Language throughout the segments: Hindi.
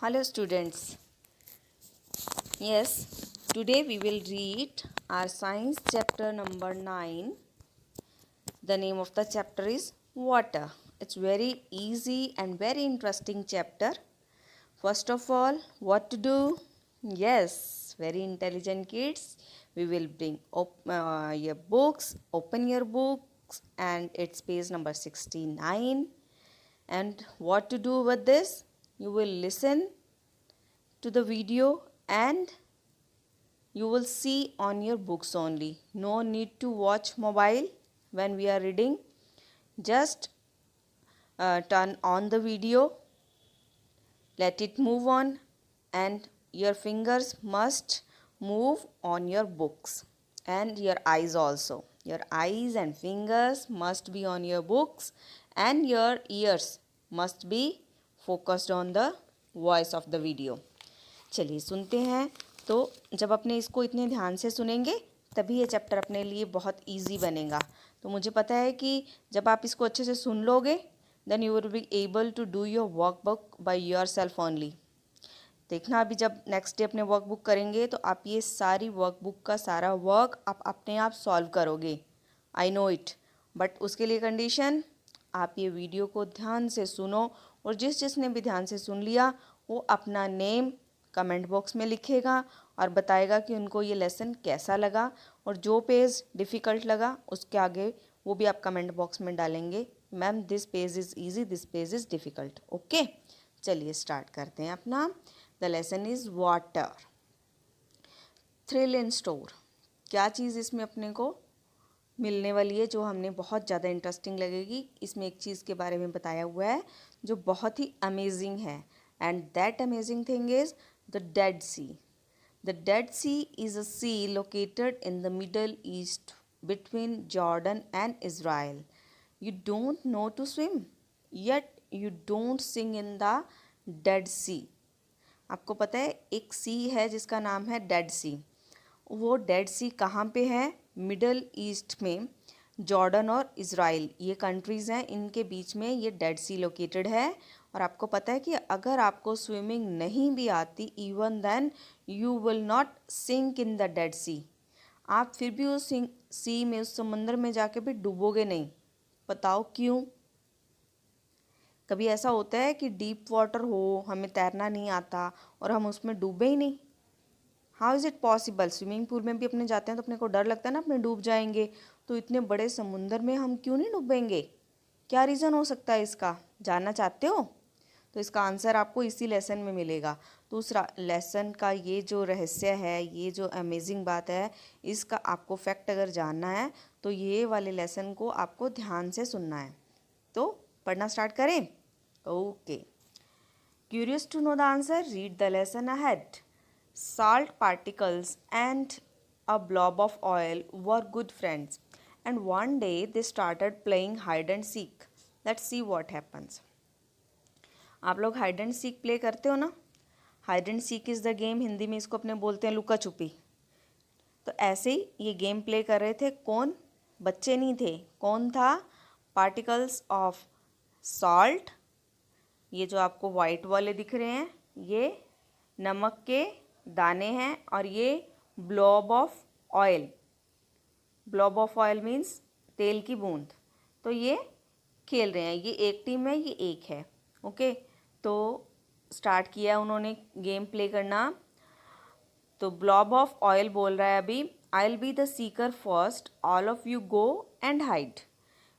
Hello students. Yes, today we will read our science chapter number 9. The name of the chapter is water. It's very easy and very interesting chapter. First of all, what to do? Yes, very intelligent kids. We will bring your books, open your books and it's page number 69. And what to do with this? You will listen to the video and you will see on your books only. No need to watch mobile when we are reading. Just turn on the video, let it move on, and your fingers must move on your books and your eyes also. Your eyes and fingers must be on your books and your ears must be focused on the voice of the video. चलिए सुनते हैं। तो जब अपने इसको इतने ध्यान से सुनेंगे तभी ये चैप्टर अपने लिए बहुत इजी बनेगा। तो मुझे पता है कि जब आप इसको अच्छे से सुन लोगे then you will be able to do your workbook by yourself only. देखना अभी जब नेक्स्ट डे अपने वर्कबुक करेंगे तो आप ये सारी वर्कबुक का सारा वर्क आप अपने आप सॉल्व करोगे। आई नो इट, बट उसके लिए कंडीशन आप ये वीडियो को ध्यान से सुनो और जिसने भी ध्यान से सुन लिया वो अपना नेम कमेंट बॉक्स में लिखेगा और बताएगा कि उनको ये लेसन कैसा लगा, और जो पेज डिफ़िकल्ट लगा उसके आगे वो भी आप कमेंट बॉक्स में डालेंगे, ma'am this page is easy, this page is difficult. Okay, चलिए स्टार्ट करते हैं अपना। The lesson is water. Thrill in store. क्या चीज़ इसमें अपने को मिलने वाली है जो हमने बहुत ज़्यादा इंटरेस्टिंग लगेगी। इसमें एक चीज़ के बारे में बताया हुआ है जो बहुत ही अमेजिंग है, and that amazing thing is the Dead Sea. The Dead Sea is a sea located in the Middle East between Jordan and Israel. You don't know to swim, yet you don't sing in the Dead Sea. आपको पता है एक सी है जिसका नाम है डेड सी। वो डेड सी कहाँ पे है? मिडल ईस्ट में जॉर्डन और इज़राइल ये कंट्रीज़ हैं, इनके बीच में ये डेड सी लोकेटेड है। और आपको पता है कि अगर आपको स्विमिंग नहीं भी आती even then you will not sink in the Dead Sea. आप फिर भी उस सी में, उस समुंदर में जाके भी डूबोगे नहीं। बताओ क्यों? कभी ऐसा होता है कि डीप वाटर हो, हमें तैरना नहीं आता और हम उसमें डूबे ही नहीं? How is it possible? Swimming pool में भी अपने जाते हैं तो अपने को डर लगता है ना अपने डूब जाएंगे, तो इतने बड़े समुंदर में हम क्यों नहीं डूबेंगे? क्या रीज़न हो सकता है इसका? जानना चाहते हो? तो इसका आंसर आपको इसी लेसन में मिलेगा। दूसरा लेसन का ये जो रहस्य है, ये जो अमेजिंग बात है, इसका आपको फैक्ट अगर जानना है तो ये वाले लेसन को आपको ध्यान से सुनना है। तो पढ़ना स्टार्ट करें? Okay, curious to know the answer, read the lesson ahead. Salt particles and a blob of oil were good friends, and one day they started playing hide and seek. Let's see what happens. आप लोग हाइड एंड सीक प्ले करते हो ना? Hide and seek is the game, Hindi में इसको अपने बोलते हैं लुका छुपी। तो ऐसे ही ये गेम प्ले कर रहे थे। कौन? बच्चे नहीं थे। कौन था? पार्टिकल्स ऑफ सॉल्ट, ये जो आपको वाइट वाले दिख रहे हैं ये नमक के दाने हैं, और ये blob of oil. Blob of oil means तेल की बूंद। तो ये खेल रहे हैं, ये एक टीम है, ये एक है। ओके, तो स्टार्ट किया उन्होंने गेम प्ले करना। तो ब्लॉब ऑफ ऑयल बोल रहा है अभी, I will be the seeker first, all of you go and hide.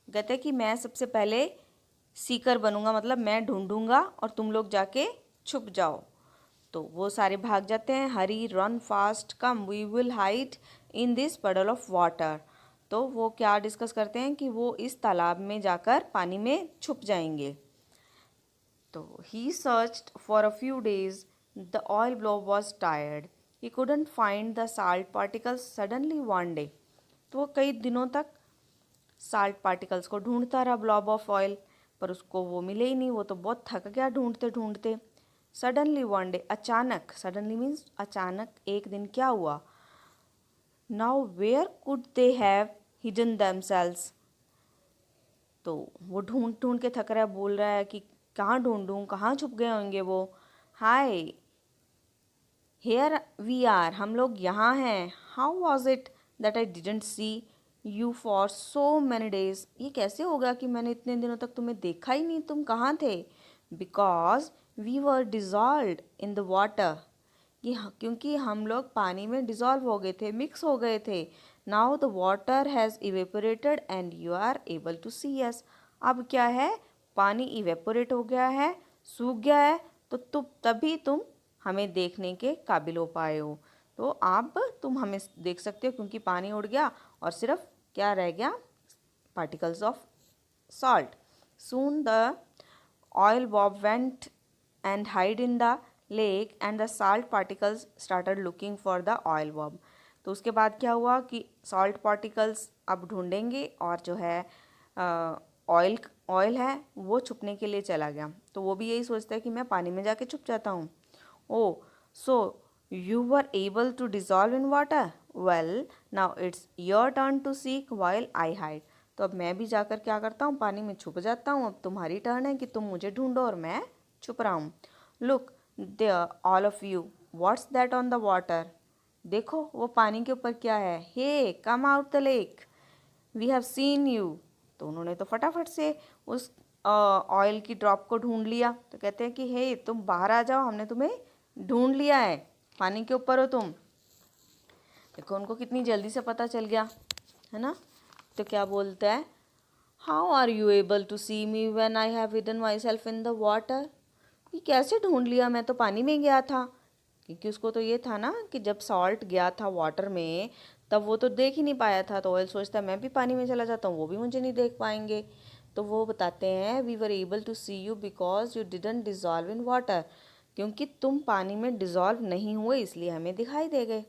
कहते हैं कि मैं सबसे पहले सीकर बनूंगा, मतलब मैं ढूंढूंगा और तुम लोग जाके छुप जाओ। तो वो सारे भाग जाते हैं। Hurry, run fast, come we will hide in this puddle of water. तो वो क्या डिस्कस करते हैं कि वो इस तालाब में जाकर पानी में छुप जाएंगे। तो he searched for a few days, the oil blob was tired, he couldn't find the salt particles, suddenly one day. तो वो कई दिनों तक साल्ट पार्टिकल्स को ढूंढता रहा, ब्लॉब ऑफ ऑयल, पर उसको वो मिले ही नहीं। वो तो बहुत थक गया ढूंढते ढूंढते। सडनली वन डे, अचानक, सडनली मीन्स अचानक, एक दिन क्या हुआ? Now where could they have hidden themselves. तो वो ढूंढ ढूंढ के थक रहा है, बोल रहा है कि कहाँ ढूंढूं, कहाँ छुप गए होंगे वो। हाय, हेयर वी आर, हम लोग यहाँ हैं. How was it that I didn't C you for so many days. ये कैसे होगा कि मैंने इतने दिनों तक तुम्हें देखा ही नहीं, तुम कहाँ थे. Because we were dissolve in the water. क्योंकि हम लोग पानी में डिजॉल्व हो गए थे, मिक्स हो गए थे. Now the water has evaporated and you are able to see us. अब क्या है, पानी इवेपोरेट हो गया है, सूख गया है, तो तभी तुम हमें देखने के काबिल हो पाए हो. तो अब तुम हमें देख सकते हो क्योंकि पानी उड़ गया और सिर्फ क्या रह गया, particles of salt. Soon the oil bob went and hid in the lake and the salt particles started looking for the oil bob. तो उसके बाद क्या हुआ कि salt particles अब ढूंढेंगे और जो है ऑयल है वो छुपने के लिए चला गया. तो वो भी यही सोचता है कि मैं पानी में जाके छुप जाता हूँ. ओ सो you were able to dissolve in water. Well, now it's your turn to seek while I hide. तो अब मैं भी जाकर क्या करता हूँ, पानी में छुप जाता हूँ. अब तुम्हारी टर्न है कि तुम मुझे ढूंढो और मैं छुप रहा हूँ. Look there all of you, what's that on the water. देखो वो पानी के ऊपर क्या है. Hey come out the lake, we have seen you. तो उन्होंने तो फटाफट से उस ऑयल की ड्रॉप को ढूंढ लिया. तो कहते हैं कि हे तुम बाहर आ जाओ, हमने तुम्हें ढूंढ लिया है, पानी के ऊपर हो तुम. देखो उनको कितनी जल्दी से पता चल गया है ना. तो क्या बोलता है, how are you able to see me when I have hidden myself in the water. ये कैसे ढूंढ लिया, मैं तो पानी में गया था. क्योंकि उसको तो ये था ना कि जब सॉल्ट गया था वाटर में तब वो तो देख ही नहीं पाया था. तो ऑयल सोचता है मैं भी पानी में चला जाता हूँ, वो भी मुझे नहीं देख पाएंगे. तो वो बताते हैं we were able to see you because you didn't dissolve in water. क्योंकि तुम पानी में डिजॉल्व नहीं हुए इसलिए हमें दिखाई दे गए.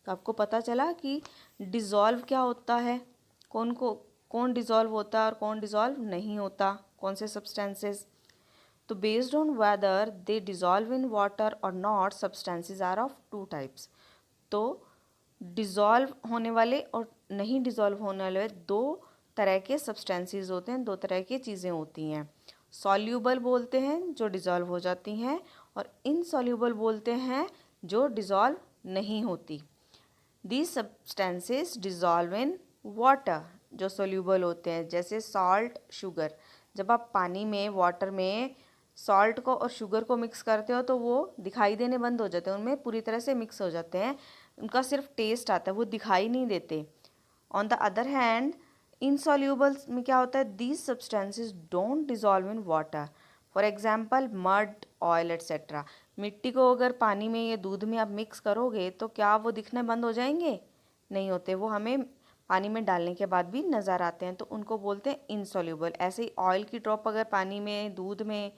तो आपको पता चला कि डिजॉल्व क्या होता है, कौन डिजॉल्व होता है और कौन डिजॉल्व नहीं होता, कौन से सब्सटेंसेस. तो based on whether they dissolve in water और not, substances are of two types. तो डिजॉल्व होने वाले और नहीं डिजॉल्व होने वाले दो तरह के सब्सटेंसेस होते हैं, दो तरह की चीज़ें होती हैं. सॉल्यूबल बोलते हैं जो डिजॉल्व हो जाती हैं और इनसॉल्यूबल बोलते हैं जो डिजॉल्व नहीं होती. These substances dissolve in water, जो सोल्यूबल होते हैं, जैसे सॉल्ट, शुगर. जब आप पानी में, वाटर में सॉल्ट को और शुगर को मिक्स करते हो तो वो दिखाई देने बंद हो जाते हैं, उनमें पूरी तरह से मिक्स हो जाते हैं, उनका सिर्फ टेस्ट आता है, वो दिखाई नहीं देते. On the other hand insoluble में क्या होता है, these substances don't dissolve in water. For example mud, oil etcetera. मिट्टी को अगर पानी में या दूध में आप मिक्स करोगे तो क्या वो दिखने बंद हो जाएंगे, नहीं होते, वो हमें पानी में डालने के बाद भी नज़र आते हैं. तो उनको बोलते हैं इनसॉल्यूबल. ऐसे ही ऑयल की ड्रॉप अगर पानी में, दूध में,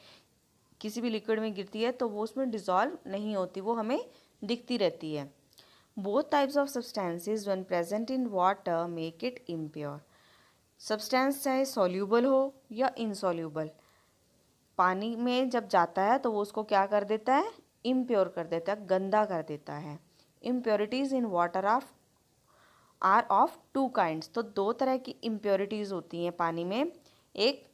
किसी भी लिक्विड में गिरती है तो वो उसमें डिजॉल्व नहीं होती, वो हमें दिखती रहती है. Both types of substances when present in water make it impure. Substance चाहे सॉल्यूबल हो या इनसॉल्यूबल, पानी में जब जाता है तो वो उसको क्या कर देता है, इम्प्योर कर देता है, गंदा कर देता है. Impurities in water are of two kinds. तो दो तरह की इम्प्योरिटीज़ होती हैं पानी में, एक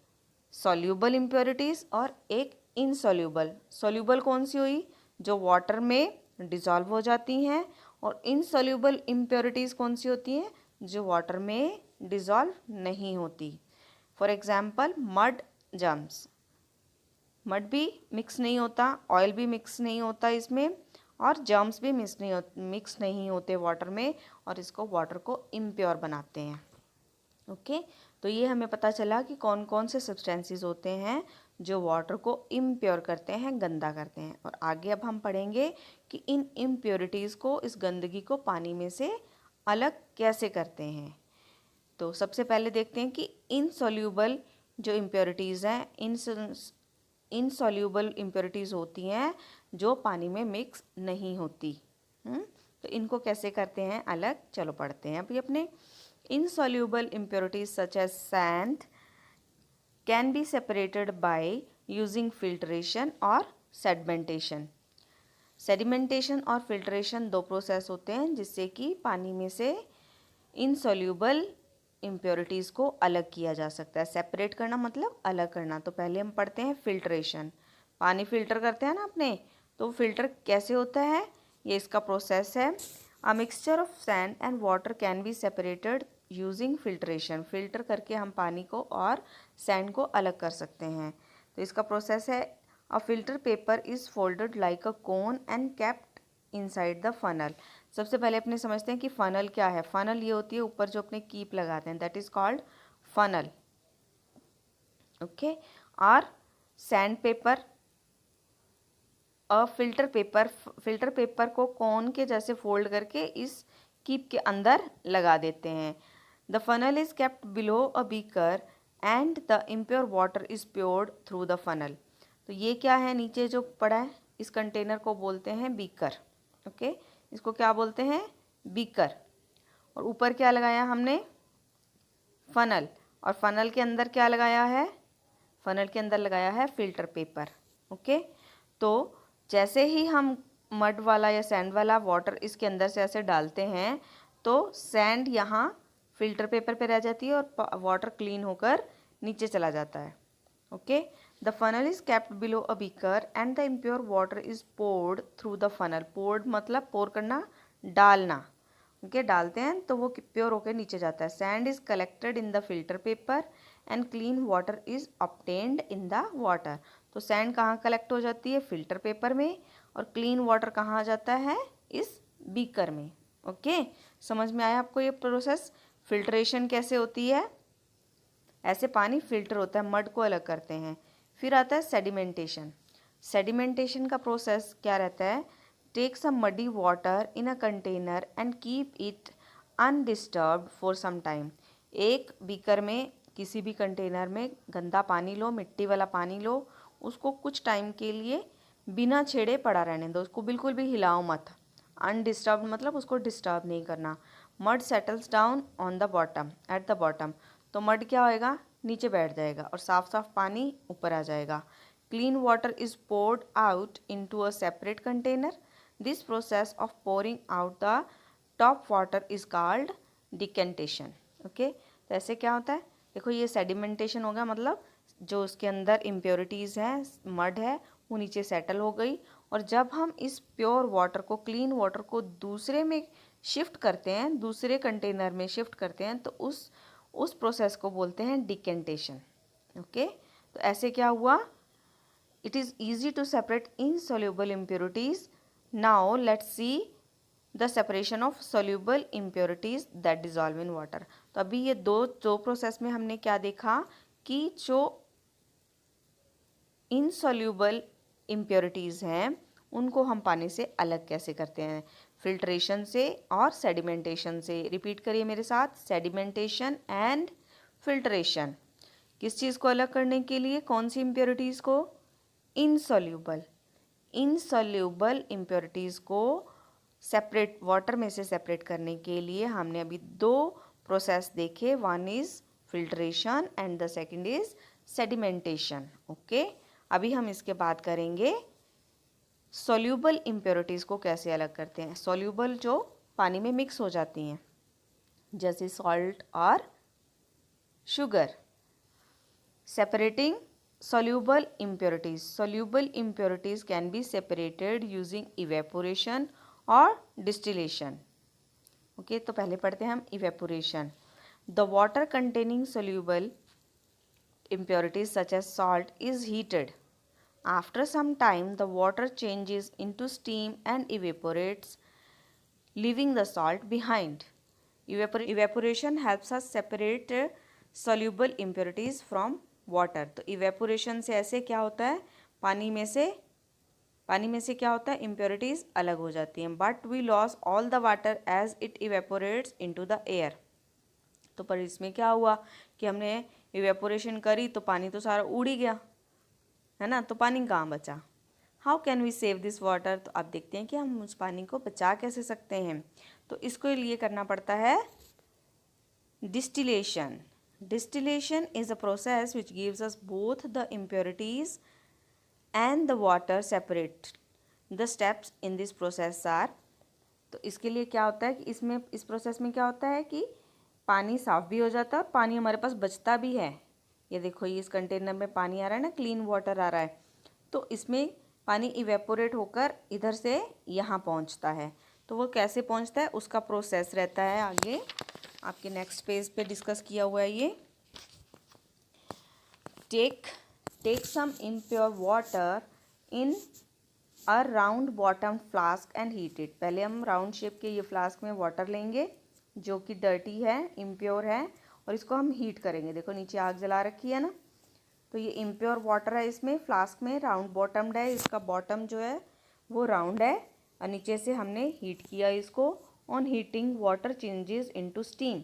सॉल्यूबल इम्प्योरिटीज़ और एक इनसॉल्यूबल. सॉल्यूबल कौन सी हुई, जो वाटर में डिजॉल्व हो जाती हैं, और इनसॉल्यूबल इम्प्योरिटीज़ कौन सी होती हैं, जो वाटर में डिजॉल्व नहीं होती. For example mud germs. Mud भी मिक्स नहीं होता, ऑयल भी मिक्स नहीं होता इसमें, और जर्म्स भी मिक्स नहीं होते वाटर में, और इसको वाटर को इम्प्योर बनाते हैं. ओके तो ये हमें पता चला कि कौन कौन से सब्सटेंसेस होते हैं जो वाटर को इम्प्योर करते हैं, गंदा करते हैं. और आगे अब हम पढ़ेंगे कि इन इम्प्योरिटीज़ को, इस गंदगी को पानी में से अलग कैसे करते हैं. तो सबसे पहले देखते हैं कि इनसॉल्यूबल जो इम्प्योरिटीज़ हैं, इनसॉल्यूबल इम्प्योरिटीज़ होती हैं जो पानी में मिक्स नहीं होती. तो इनको कैसे करते हैं अलग, चलो पढ़ते हैं अभी अपने. Insoluble impurities such as sand can be separated by using filtration or sedimentation. Sedimentation और filtration दो प्रोसेस होते हैं जिससे कि पानी में से insoluble impurities को अलग किया जा सकता है. सेपरेट करना मतलब अलग करना. तो पहले हम पढ़ते हैं फिल्ट्रेशन. पानी फिल्टर करते हैं ना अपने, तो फिल्टर कैसे होता है, ये इसका प्रोसेस है। A mixture of sand and water can be separated using filtration. Filter करके हम पानी को और सैंड को अलग कर सकते हैं। तो इसका प्रोसेस है। A filter paper is folded like a cone and kept inside the funnel. सबसे पहले अपने समझते हैं कि फनल क्या है। फनल ये होती है ऊपर जो अपने कीप लगाते हैं, that is called funnel. Okay. और सैंड पेपर, फिल्टर पेपर को कोन के जैसे फोल्ड करके इस कीप के अंदर लगा देते हैं। The funnel is kept below a beaker and the impure water is poured through the funnel. तो ये क्या है नीचे जो पड़ा है, इस कंटेनर को बोलते हैं बीकर। ओके, इसको क्या बोलते हैं, बीकर। और ऊपर क्या लगाया हमने, फनल। और फनल के अंदर क्या लगाया है, फनल के अंदर लगाया है फिल्टर पेपर। ओके, तो जैसे ही हम मड वाला या सैंड वाला वाटर इसके अंदर से ऐसे डालते हैं तो सैंड यहाँ फिल्टर पेपर पे रह जाती है और वाटर क्लीन होकर नीचे चला जाता है। Okay, the funnel is kept below a beaker and the impure water is poured through the funnel. Poured मतलब पोर करना, डालना। ओके, डालते हैं तो वो प्योर होकर नीचे जाता है। Sand is collected in the filter paper and clean water is obtained in the water. तो सैंड कहाँ कलेक्ट हो जाती है, फिल्टर पेपर में, और क्लीन वाटर कहाँ आ जाता है, इस बीकर में। ओके, समझ में आया आपको ये प्रोसेस। फिल्ट्रेशन कैसे होती है, ऐसे पानी फिल्टर होता है, मड को अलग करते हैं। फिर आता है सेडिमेंटेशन। सेडिमेंटेशन का प्रोसेस क्या रहता है, take some muddy water in a container and keep it undisturbed for some time. एक बीकर में, किसी भी कंटेनर में गंदा पानी लो, मिट्टी वाला पानी लो, उसको कुछ टाइम के लिए बिना छेड़े पड़ा रहने दो, उसको बिल्कुल भी हिलाओ मत। अनडिस्टर्ब्ड मतलब उसको डिस्टर्ब नहीं करना। Mud settles down on the bottom, at the bottom. तो मड क्या होएगा, नीचे बैठ जाएगा और साफ साफ पानी ऊपर आ जाएगा। Clean water is poured out into a separate container. This process of pouring out the top water is called decantation. Okay, तो ऐसे क्या होता है, देखो ये सेडिमेंटेशन होगा, मतलब जो उसके अंदर इम्प्योरिटीज़ हैं, मड है, वो नीचे सेटल हो गई। और जब हम इस प्योर वाटर को, क्लीन वाटर को दूसरे में शिफ्ट करते हैं, दूसरे कंटेनर में शिफ्ट करते हैं, तो उस प्रोसेस को बोलते हैं डिकेंटेशन। ओके, तो ऐसे क्या हुआ, it is easy to separate insoluble impurities. Now let's see the separation of soluble impurities that dissolve in water. तो अभी ये दो प्रोसेस में हमने क्या देखा कि जो इनसॉल्युबल इम्प्योरिटीज़ हैं उनको हम पानी से अलग कैसे करते हैं, फिल्ट्रेशन से और सेडिमेंटेशन से। रिपीट करिए मेरे साथ, सेडिमेंटेशन एंड फिल्ट्रेशन। किस चीज़ को अलग करने के लिए, कौन सी इम्प्योरिटीज़ को, इनसॉल्युबल इम्प्योरिटीज़ को सेपरेट, वाटर में से सेपरेट करने के लिए हमने अभी दो प्रोसेस देखे, one is filtration and the second is sedimentation. Okay, अभी हम इसके बाद करेंगे सॉल्यूबल इम्प्योरिटीज़ को कैसे अलग करते हैं। सॉल्यूबल जो पानी में मिक्स हो जाती हैं, जैसे सॉल्ट और sugar. Separating soluble impurities. Soluble impurities can be separated using evaporation और distillation. ओके, तो पहले पढ़ते हैं हम evaporation. The water containing soluble impurities such as salt is heated. After some time, the water changes into steam and evaporates, leaving the salt behind. Evaporation helps us separate soluble impurities from water. तो इवेपोरेशन से ऐसे क्या होता है, पानी में से क्या होता है, इम्प्योरिटीज़ अलग हो जाती हैं। But we lose all the water as it evaporates into the air. तो पर इसमें क्या हुआ कि हमने इवेपोरेशन करी तो पानी तो सारा उड़ ही गया, है ना, तो पानी कहाँ बचा। How can we save this water, तो आप देखते हैं कि हम उस पानी को बचा कैसे सकते हैं। तो इसके लिए करना पड़ता है distillation. Distillation is a process which gives us both the impurities and the water separate. The steps in this process are, तो इसके लिए क्या होता है कि इस प्रोसेस में क्या होता है कि पानी साफ़ भी हो जाता है और पानी हमारे पास बचता भी है। ये देखो, ये इस कंटेनर में पानी आ रहा है ना, क्लीन वाटर आ रहा है, तो इसमें पानी इवेपोरेट होकर इधर से यहाँ पहुँचता है। तो वो कैसे पहुँचता है उसका प्रोसेस रहता है आगे आपके नेक्स्ट पेज पे डिस्कस किया हुआ है ये। Take some impure water in a round bottom flask and heat it. पहले हम राउंड शेप के ये फ्लास्क में वाटर लेंगे जो कि डर्टी है, इम्प्योर है, और इसको हम हीट करेंगे। देखो नीचे आग जला रखी है ना, तो ये इम्प्योर वाटर है इसमें फ्लास्क में, राउंड बॉटम्ड है, इसका बॉटम जो है वो राउंड है और नीचे से हमने हीट किया इसको। On heating water changes into steam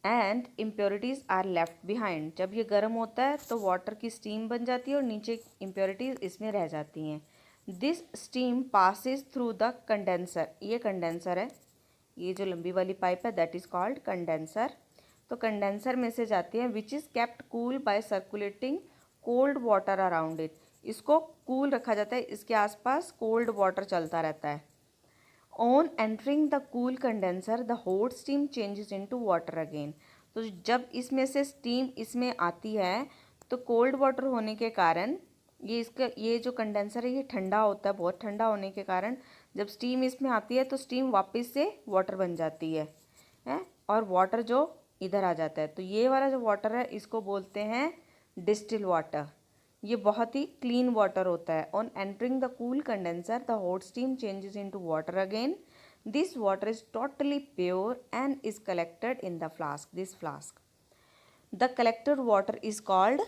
and impurities are left behind. जब ये गर्म होता है तो वाटर की स्टीम बन जाती है और नीचे इम्प्योरिटीज़ इसमें रह जाती हैं। This steam passes through the condenser. ये कंडेंसर है, ये जो लंबी वाली पाइप है दैट इज़ कॉल्ड कंडेंसर। तो कंडेंसर में से जाती है which is kept cool by circulating cold water around it. इसको कूल रखा जाता है, इसके आसपास कोल्ड वाटर चलता रहता है। On entering the cool condenser the hot steam changes into water again. तो जब इसमें से स्टीम इसमें आती है तो कोल्ड वाटर होने के कारण ये जो कंडेंसर है ये ठंडा होता है, बहुत ठंडा होने के कारण जब स्टीम इसमें आती है तो स्टीम वापस से वाटर बन जाती है और वाटर जो इधर आ जाता है। तो ये वाला जो वाटर है इसको बोलते हैं डिस्टिल वाटर। ये बहुत ही क्लीन वाटर होता है। On entering the cool condenser the hot steam changes into water again. This water is totally pure and is collected in the flask. This flask the collected water is called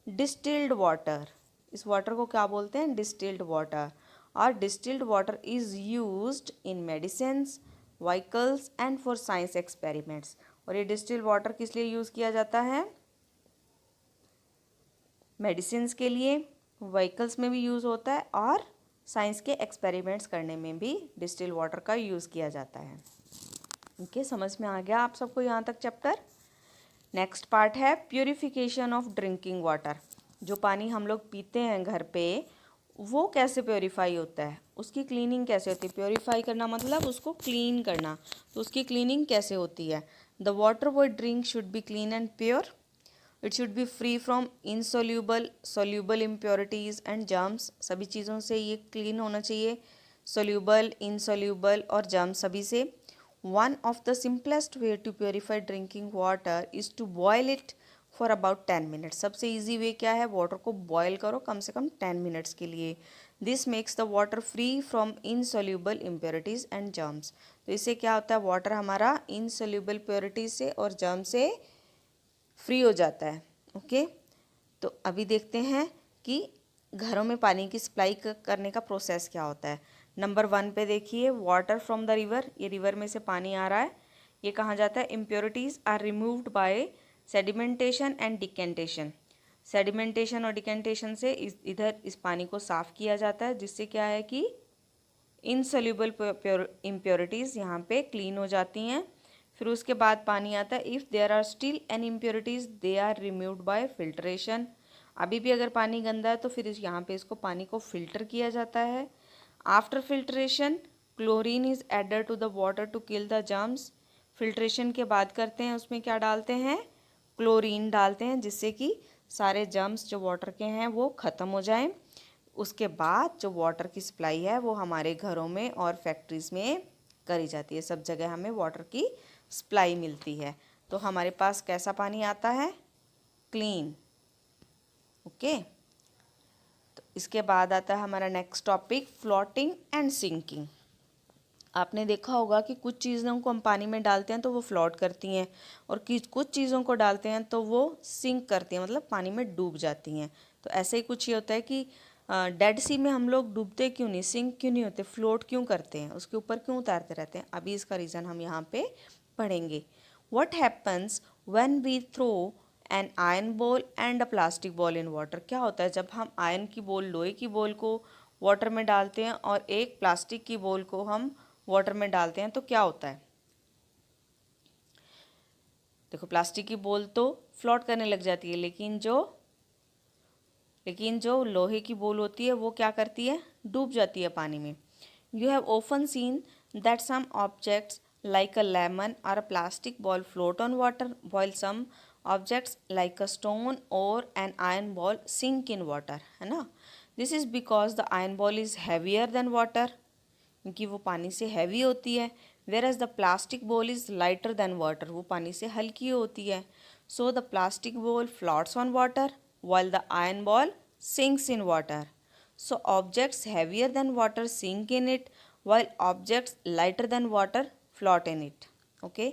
distilled water. इस वाटर को क्या बोलते हैं? Distilled water. और distilled water is used in medicines, vehicles and for science experiments. और ये डिस्टिल्ड वाटर किस लिए यूज़ किया जाता है? मेडिसिन्स के लिए, व्हीकल्स में भी यूज़ होता है और साइंस के एक्सपेरिमेंट्स करने में भी डिस्टिल वाटर का यूज़ किया जाता है। ओके, समझ में आ गया आप सबको यहाँ तक चैप्टर। नेक्स्ट पार्ट है प्योरीफिकेशन ऑफ ड्रिंकिंग वाटर। जो पानी हम लोग पीते हैं घर पे वो कैसे प्योरीफाई होता है, उसकी क्लीनिंग कैसे होती है। प्योरीफाई करना मतलब उसको क्लीन करना, तो उसकी क्लीनिंग कैसे होती है। The water we drink should be clean and pure. It should be free from insoluble, soluble impurities and germs. सभी चीज़ों से ये क्लीन होना चाहिए, सोल्यूबल, इनसोल्यूबल और जर्म्स सभी से। One of the simplest way to purify drinking water is to boil it for about 10 minutes. सबसे ईजी वे क्या है? वाटर को बॉयल करो कम से कम 10 मिनट्स के लिए। This makes the water free from insoluble impurities and germs. तो इससे क्या होता है? वाटर हमारा इनसोल्यूबल प्योरिटीज से और जर्म से फ्री हो जाता है। ओके, तो अभी देखते हैं कि घरों में पानी की सप्लाई करने का प्रोसेस क्या होता है। नंबर 1 पे देखिए, वाटर फ्रॉम द रिवर। ये रिवर में से पानी आ रहा है, ये कहाँ जाता है? Impurities are removed by sedimentation and decantation. Sedimentation और डिकेंटेशन से इधर इस पानी को साफ़ किया जाता है, जिससे क्या है कि इनसोल्यूबल इम्प्योरिटीज़ यहाँ पे क्लीन हो जाती हैं। फिर उसके बाद पानी आता है, if there are still an impurities they are removed by filtration. अभी भी अगर पानी गंदा है तो फिर यहाँ पे इसको पानी को फिल्टर किया जाता है। After filtration chlorine is added to the water to kill the germs. Filtration के बाद करते हैं, उसमें क्या डालते हैं? क्लोरीन डालते हैं, जिससे कि सारे जर्म्स जो वाटर के हैं वो ख़त्म हो जाएं। उसके बाद जो वाटर की सप्लाई है वो हमारे घरों में और फैक्ट्रीज़ में करी जाती है। सब जगह हमें वाटर की सप्लाई मिलती है। तो हमारे पास कैसा पानी आता है? क्लीन। ओके, तो इसके बाद आता है हमारा next topic, floating and sinking. आपने देखा होगा कि कुछ चीज़ों को हम पानी में डालते हैं तो वो फ्लोट करती हैं और कुछ चीज़ों को डालते हैं तो वो सिंक करती हैं, मतलब पानी में डूब जाती हैं। तो ऐसे ही कुछ ये होता है कि डेड सी में हम लोग डूबते क्यों नहीं, सिंक क्यों नहीं होते, फ्लोट क्यों करते हैं, उसके ऊपर क्यों उतारते रहते हैं। अभी इसका रीज़न हम यहाँ पे पढ़ेंगे। What happens when we throw an iron ball and a plastic ball in water. क्या होता है जब हम आयरन की बॉल, लोहे की बॉल को वाटर में डालते हैं और एक प्लास्टिक की बॉल को हम वाटर में डालते हैं तो क्या होता है? देखो, प्लास्टिक की बॉल तो फ्लोट करने लग जाती है, लेकिन जो लोहे की बॉल होती है वो क्या करती है? डूब जाती है पानी में। You have often seen that some objects like a lemon or a plastic ball float on water while some objects like a stone or an iron ball sink in water, है ना। This is because the iron ball is heavier than water, क्योंकि वो पानी से हैवी होती है। Whereas the plastic ball is lighter than water, वो पानी से हल्की होती है। So the plastic ball floats on water while the iron ball sinks in water. So objects heavier than water sink in it while objects lighter than water float in it. Okay?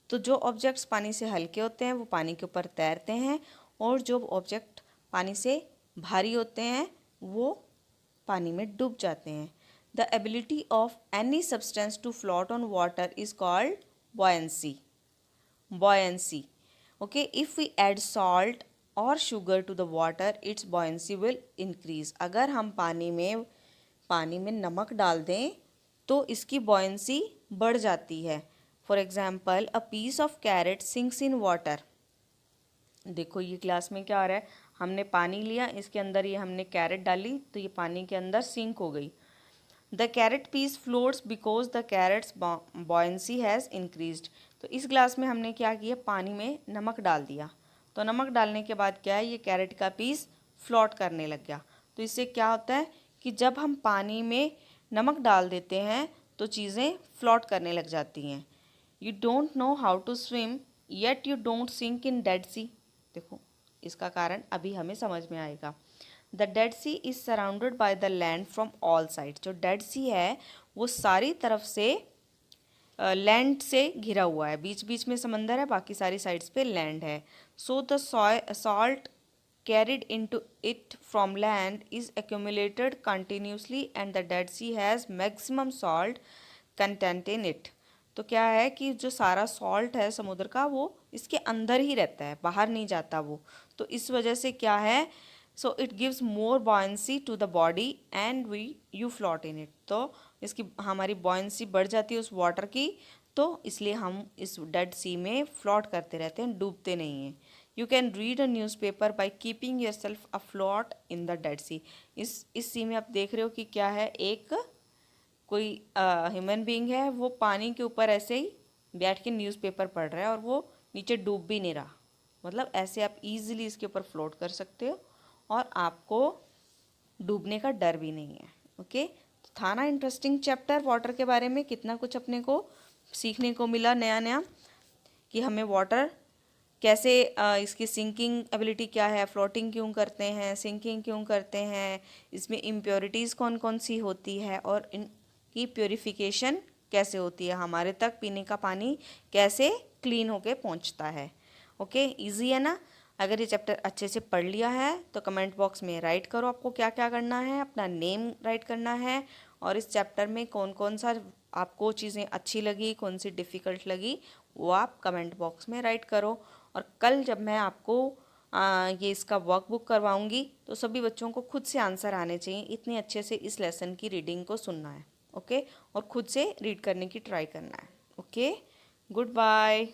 तो जो ऑब्जेक्ट्स पानी से हल्के होते हैं वो पानी के ऊपर तैरते हैं, और जो ऑब्जेक्ट पानी से भारी होते हैं वो पानी में डूब जाते हैं। The ability of any substance to float on water is called buoyancy. Buoyancy. Okay, if we add salt और sugar to the water its buoyancy will increase. अगर हम पानी में नमक डाल दें तो इसकी buoyancy बढ़ जाती है। For example a piece of carrot sinks in water. देखो ये क्लास में क्या आ रहा है, हमने पानी लिया, इसके अंदर ये हमने कैरेट डाली तो ये पानी के अंदर सिंक हो गई। The carrot piece floats because the carrot's buoyancy has increased. तो इस ग्लास में हमने क्या किया, पानी में नमक डाल दिया, तो नमक डालने के बाद क्या है, ये कैरेट का पीस फ्लोट करने लग गया। तो इससे क्या होता है कि जब हम पानी में नमक डाल देते हैं तो चीज़ें फ्लोट करने लग जाती हैं। You don't know how to swim yet you don't sink in Dead Sea. देखो इसका कारण अभी हमें समझ में आएगा। The Dead Sea is surrounded by the land from all side. जो डेड सी है वो सारी तरफ से लैंड से घिरा हुआ है, बीच बीच में समंदर है, बाकी सारी साइड्स पे लैंड है। So the salt carried into it from land is accumulated continuously and the Dead Sea has maximum salt content in it. तो क्या है कि जो सारा सॉल्ट है समुद्र का वो इसके अंदर ही रहता है, बाहर नहीं जाता वो। तो इस वजह से क्या है, so it gives more buoyancy to the body and you float in it. तो इसकी हमारी buoyancy बढ़ जाती है उस वाटर की, तो इसलिए हम इस डेड सी में फ्लोट करते रहते हैं, डूबते नहीं हैं। You can read a newspaper by keeping yourself afloat in the Dead Sea. इस सी में आप देख रहे हो कि क्या है, एक कोई ह्यूमन बीइंग है, वो पानी के ऊपर ऐसे ही बैठ के न्यूज़पेपर पढ़ रहा है और वो नीचे डूब भी नहीं रहा। मतलब ऐसे आप इजीली इसके ऊपर फ्लोट कर सकते हो और आपको डूबने का डर भी नहीं है। ओके, तो था ना इंटरेस्टिंग चैप्टर वाटर के बारे में, कितना कुछ अपने को सीखने को मिला नया नया, कि हमें वाटर कैसे इसकी सिंकिंग एबिलिटी क्या है, फ्लोटिंग क्यों करते हैं, सिंकिंग क्यों करते हैं, इसमें इम्प्योरिटीज़ कौन कौन सी होती है और इनकी प्योरीफिकेशन कैसे होती है, हमारे तक पीने का पानी कैसे क्लीन होके पहुंचता है। ओके, इजी है ना। अगर ये चैप्टर अच्छे से पढ़ लिया है तो कमेंट बॉक्स में राइट करो आपको क्या क्या करना है, अपना नेम राइट करना है, और इस चैप्टर में कौन कौन सा आपको चीज़ें अच्छी लगी, कौन सी डिफ़िकल्ट लगी, वो आप कमेंट बॉक्स में राइट करो। और कल जब मैं आपको ये इसका वर्कबुक करवाऊंगी तो सभी बच्चों को खुद से आंसर आने चाहिए, इतने अच्छे से इस लेसन की रीडिंग को सुनना है। ओके, और खुद से रीड करने की ट्राई करना है। Okay, good bye.